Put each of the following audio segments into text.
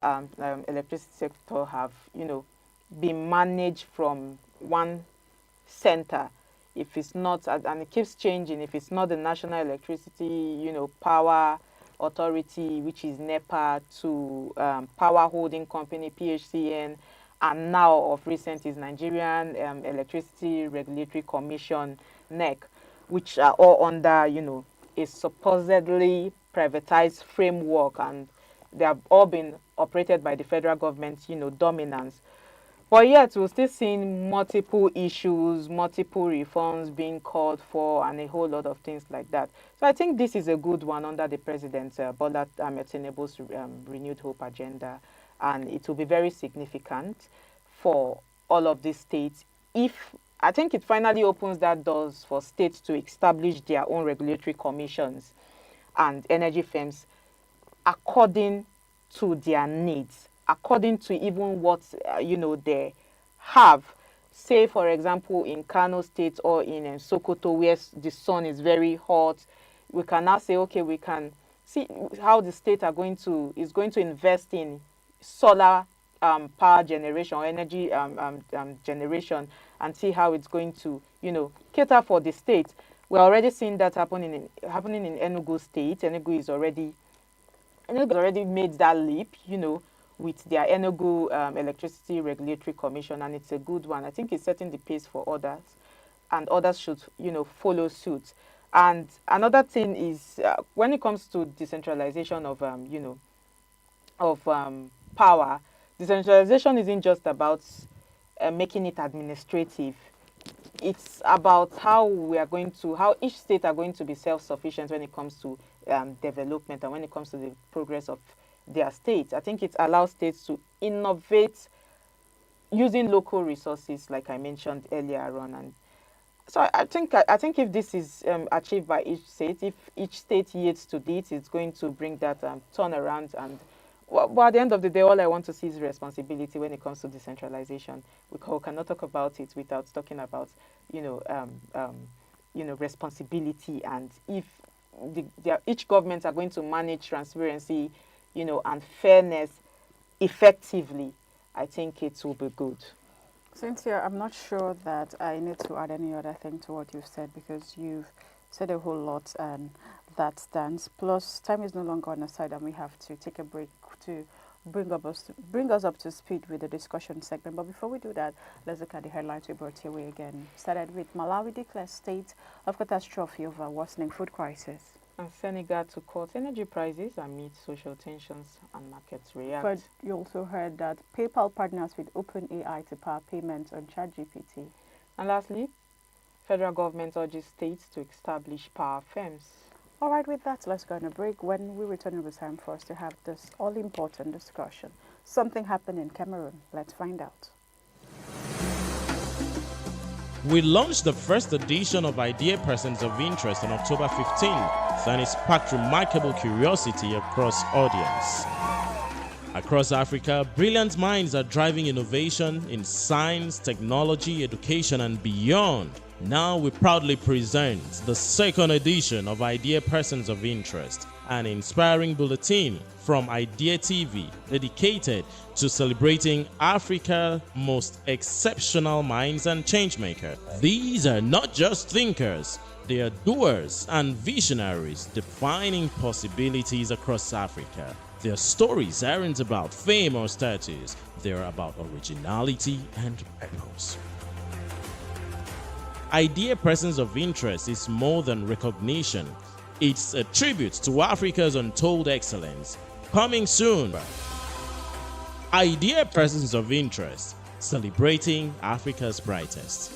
electricity sector have, been managed from one center. If it's not, and it keeps changing, if it's not the National Electricity, Power Authority, which is NEPA, to Power Holding Company, PHCN, and now of recent is Nigerian Electricity Regulatory Commission, NEC, which are all under, a supposedly privatized framework, and they have all been operated by the federal government, dominance. But yet, we're still seeing multiple issues, multiple reforms being called for, and a whole lot of things like that. So I think this is a good one under the President Bola Ahmed Tinubu's renewed hope agenda, and it will be very significant for all of these states. If I think it finally opens that doors for states to establish their own regulatory commissions and energy firms according to their needs, according to even what they have. Say, for example, in Kano State or in Sokoto, where the sun is very hot, we can now say, okay, we can see how the state is going to invest in solar power generation or energy generation, and see how it's going to cater for the state. We're already seeing that happening in Enugu State. Enugu has already made that leap, with their Enugu Electricity Regulatory Commission, and it's a good one. I think it's setting the pace for others, and others should, follow suit. And another thing is when it comes to decentralization of, power, decentralization isn't just about making it administrative. It's about how each state are going to be self-sufficient when it comes to development and when it comes to the progress of their states. I think it allows states to innovate using local resources, like I mentioned earlier on. And so I think if this is achieved by each state, if each state yields to this, it's going to bring that turnaround. And but at the end of the day, all I want to see is responsibility when it comes to decentralization. We cannot talk about it without talking about responsibility, and if each government are going to manage transparency, and fairness effectively, I think it will be good. Cynthia, I'm not sure that I need to add any other thing to what you've said, because you've said a whole lot, and that stands. Plus, time is no longer on our side, and we have to take a break to bring us up to speed with the discussion segment. But before we do that, let's look at the headlines we brought your way again. Started with Malawi declares state of catastrophe over worsening food crisis. And Senegal to cut energy prices amid social tensions and markets react. But you also heard that PayPal partners with OpenAI to power payments on ChatGPT. And lastly, federal government urges states to establish power firms. All right, with that, let's go on a break. When we return, it was time for us to have this all-important discussion. Something happened in Cameroon. Let's find out. We launched the first edition of Idea Persons of Interest on October 15th, and it sparked remarkable curiosity across audience. Across Africa, brilliant minds are driving innovation in science, technology, education, and beyond. Now we proudly present the second edition of Idea Persons of Interest, an inspiring bulletin from Idea TV dedicated to celebrating Africa's most exceptional minds and changemakers. These are not just thinkers, they are doers and visionaries defining possibilities across Africa. Their stories aren't about fame or status, they're about originality and purpose. Idea Persons of Interest is more than recognition. It's a tribute to Africa's untold excellence. Coming soon. Idea Persons of Interest, celebrating Africa's brightest.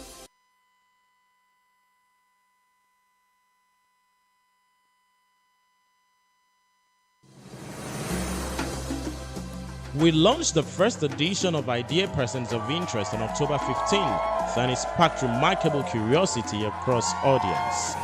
We launched the first edition of Idea Persons of Interest on October 15th, and it sparked remarkable curiosity across audience.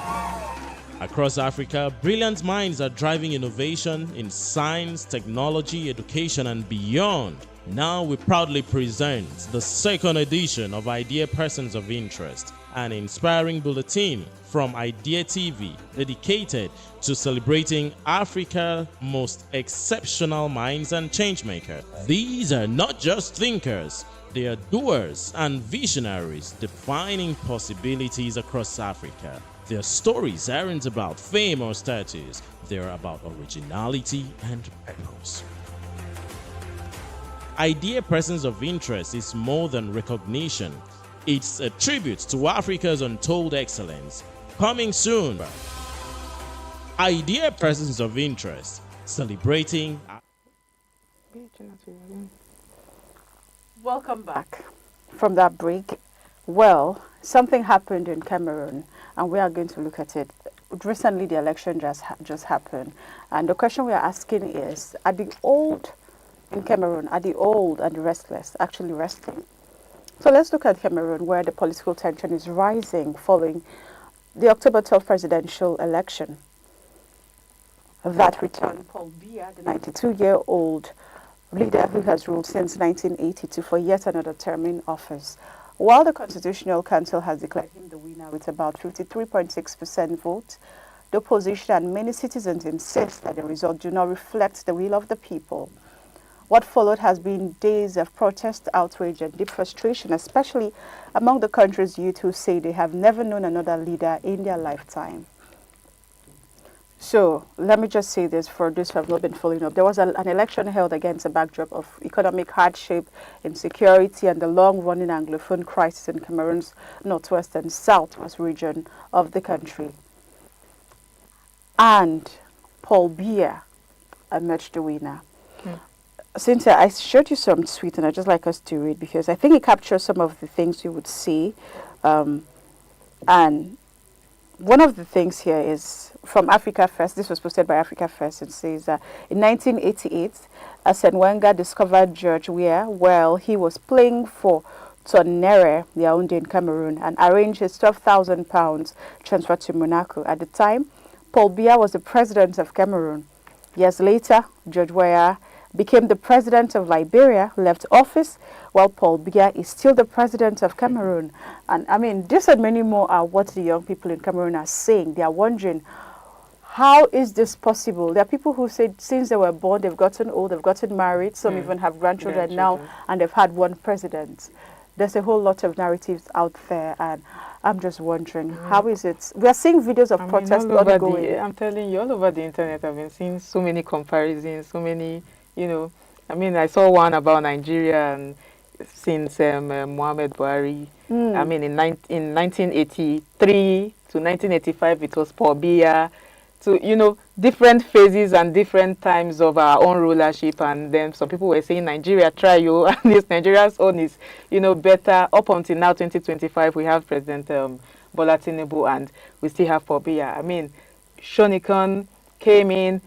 Across Africa, brilliant minds are driving innovation in science, technology, education, and beyond. Now we proudly present the second edition of Idea Persons of Interest, an inspiring bulletin from Idea TV dedicated to celebrating Africa's most exceptional minds and changemakers. These are not just thinkers, they are doers and visionaries defining possibilities across Africa. Their stories aren't about fame or status, they're about originality and purpose. Idea Persons of Interest is more than recognition. It's a tribute to Africa's untold excellence. Coming soon. Idea Persons of Interest, celebrating. Welcome back from that break. Well, something happened in Cameroon, and we are going to look at it. Recently, the election just happened, and the question we are asking is: are the old in Cameroon, are the old and the restless actually resting? So let's look at Cameroon, where the political tension is rising following the October 12th presidential election that returned Paul Biya, the 92-year-old leader who has ruled since 1982, for yet another term in office. While the Constitutional Council has declared him the winner with about 53.6% vote, the opposition and many citizens insist that the result do not reflect the will of the people. What followed has been days of protest, outrage, and deep frustration, especially among the country's youth who say they have never known another leader in their lifetime. So, let me just say this for those who have not been following up. There was an election held against a backdrop of economic hardship, insecurity, and the long-running Anglophone crisis in Cameroon's northwest and southwest region of the country. And Paul Biya emerged the winner. Cynthia, I showed you some tweets, and I'd just like us to read because I think it captures some of the things you would see. And one of the things here is from Africa First. This was posted by Africa First. It says that in 1988, Arsene Wenger discovered George Weah while he was playing for Tonnerre, Yaoundé in Cameroon, and arranged his £12,000 transfer to Monaco. At the time, Paul Biya was the president of Cameroon. Years later, George Weah became the president of Liberia, left office, while Paul Biya is still the president of Cameroon. And I mean, this and many more are what the young people in Cameroon are saying. They are wondering, how is this possible? There are people who said since they were born, they've gotten old, they've gotten married, some even have grandchildren now, and they've had one president. There's a whole lot of narratives out there, and I'm just wondering, how is it? We are seeing videos of protests ongoing. I'm telling you, all over the internet, I've been seeing so many comparisons, so many. I mean, I saw one about Nigeria and since Muhammad Buhari. I mean, in 1983 to 1985, it was Paul Biya. To, different phases and different times of our own rulership. And then some people were saying, Nigeria, try you. And this Nigeria's own is, better. Up until now, 2025, we have President Bola Tinubu and we still have Paul Biya. I mean, Shonikon came in.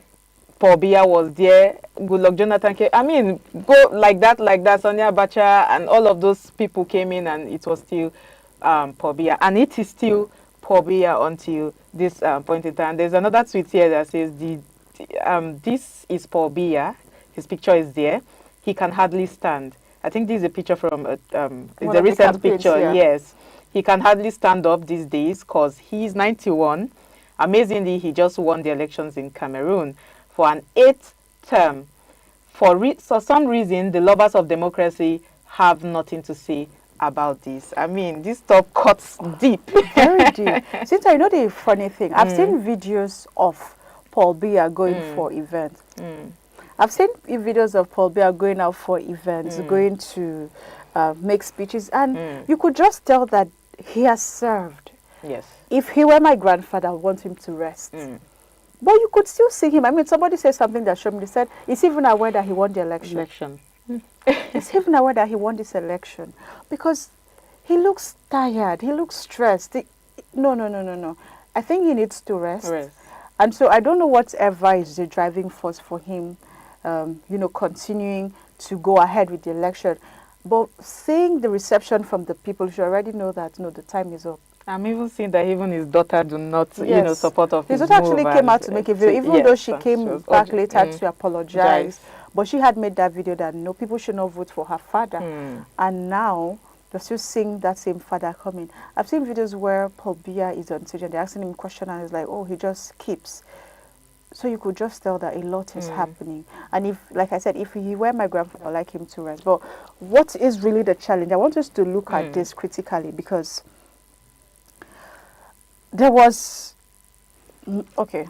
Paul Biya was there, Goodluck Jonathan came. I mean, go like that, Sonia Abacha and all of those people came in and it was still Paul Biya. And it is still Paul Biya until this point in time. There's another tweet here that says, this is Paul Biya. His picture is there. He can hardly stand. I think this is a picture from, it's a recent picture, yeah. Yes. He can hardly stand up these days because he's 91. Amazingly, he just won the elections in Cameroon for an 8th term. For some reason, the lovers of democracy have nothing to say about this. I mean, this stuff cuts deep. Very deep. Since I know the funny thing, I've seen videos of Paul Biya going for events. I've seen videos of Paul Biya going out for events, going to make speeches, and you could just tell that he has served. Yes. If he were my grandfather, I would want him to rest. But you could still see him. I mean, somebody said something that showed me. They said, he's even aware that he won the election. He's even aware that he won this election. Because he looks tired. He looks stressed. No. I think he needs to rest. And so I don't know whatever is the driving force for him, continuing to go ahead with the election. But seeing the reception from the people, you already know that, the time is up. I'm even seeing that even his daughter do not, support of his daughter actually came out to make a video, even though she came back later to apologize. But she had made that video that no, people should not vote for her father. And now They're still seeing that same father coming. I've seen videos where Paul Biya is on stage and they're asking him a question and he's like, oh, he just keeps. So you could just tell that a lot is happening. And if, like I said, if he were my grandfather, I'd like him to rest. But what is really the challenge? I want us to look at this critically, because there was, okay.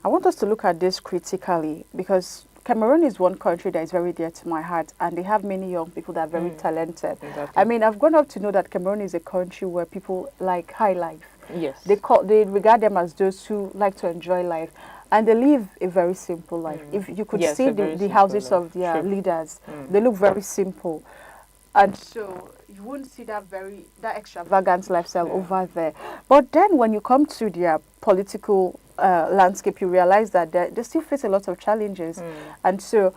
I want us to look at this critically, because Cameroon is one country that is very dear to my heart, and they have many young people that are very talented. Exactly. I mean, I've grown up to know that Cameroon is a country where people like high life. Yes. They regard them as those who like to enjoy life, and they live a very simple life. If you could Yes, see a very the simple houses life. of their Sure. leaders, they look very simple, and so you wouldn't see that extravagant lifestyle over there. But then when you come to their political landscape, you realize that they still face a lot of challenges, and so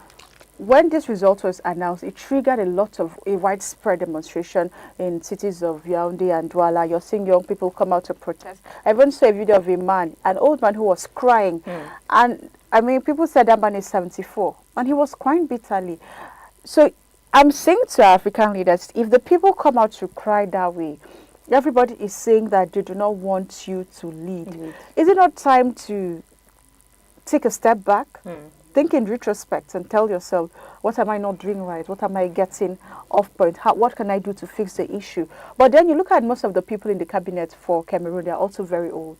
when this result was announced, it triggered a widespread demonstration in cities of Yaoundé and Douala. You're seeing young people come out to protest. I even saw a video of an old man who was crying. And I mean, people said that man is 74, and he was crying bitterly. So I'm saying to African leaders, if the people come out to cry that way, everybody is saying that they do not want you to lead. Is it not time to take a step back? Think in retrospect and tell yourself, what am I not doing right? What am I getting off point? What can I do to fix the issue? But then you look at most of the people in the cabinet for Cameroon, they're also very old.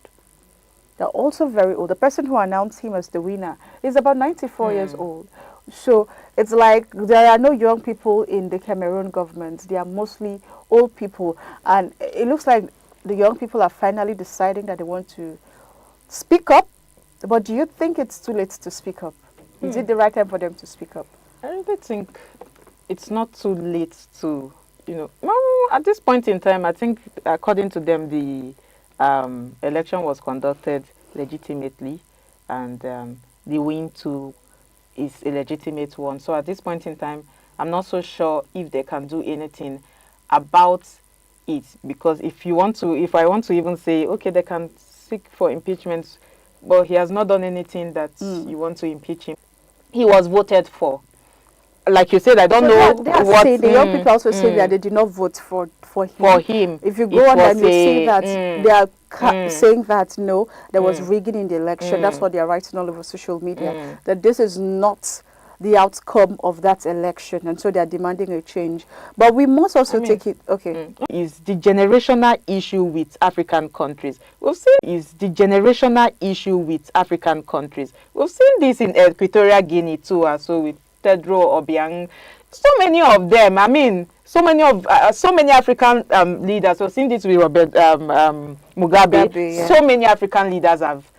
They're also very old. The person who announced him as the winner is about 94 years old. So it's like there are no young people in the Cameroon government. They are mostly old people. And it looks like the young people are finally deciding that they want to speak up. But do you think it's too late to speak up? Is it the right time for them to speak up? I really think it's not too late to, well, at this point in time, I think according to them, the election was conducted legitimately, and the win too is a legitimate one. So at this point in time, I'm not so sure if they can do anything about it, because if I want to even say, okay, they can seek for impeachment, but he has not done anything that you want to impeach him. He was voted for. Like you said, I don't know what... the young people also say that they did not vote for him. For him. If you go on and you see that they are saying that, no, there was rigging in the election. That's what they are writing all over social media. That this is not the outcome of that election, and so they are demanding a change. But we must also take it... Okay. Is the generational issue with African countries. We've seen this in Equatorial Guinea too, so with Tedro Obiang. So many of them, I mean, so many African leaders. We've seen this with Robert Mugabe. Yeah. So many African leaders have,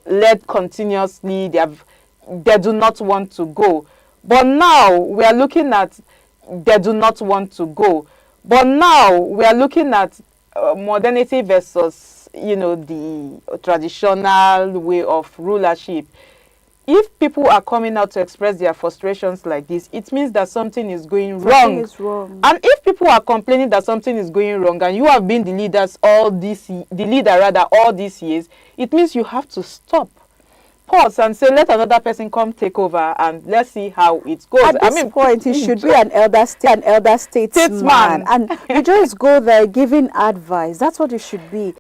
led continuously. They do not want to go. But now we are looking at they do not want to go. But now we are looking at modernity versus, the traditional way of rulership. If people are coming out to express their frustrations like this, it means that something is going wrong. Something is wrong. And if people are complaining that something is going wrong, and you have been the leader all these years, it means you have to stop, pause, and say, let another person come take over, and let's see how it goes. At this point, he should be an elder statesman, and you just go there giving advice. That's what it should be.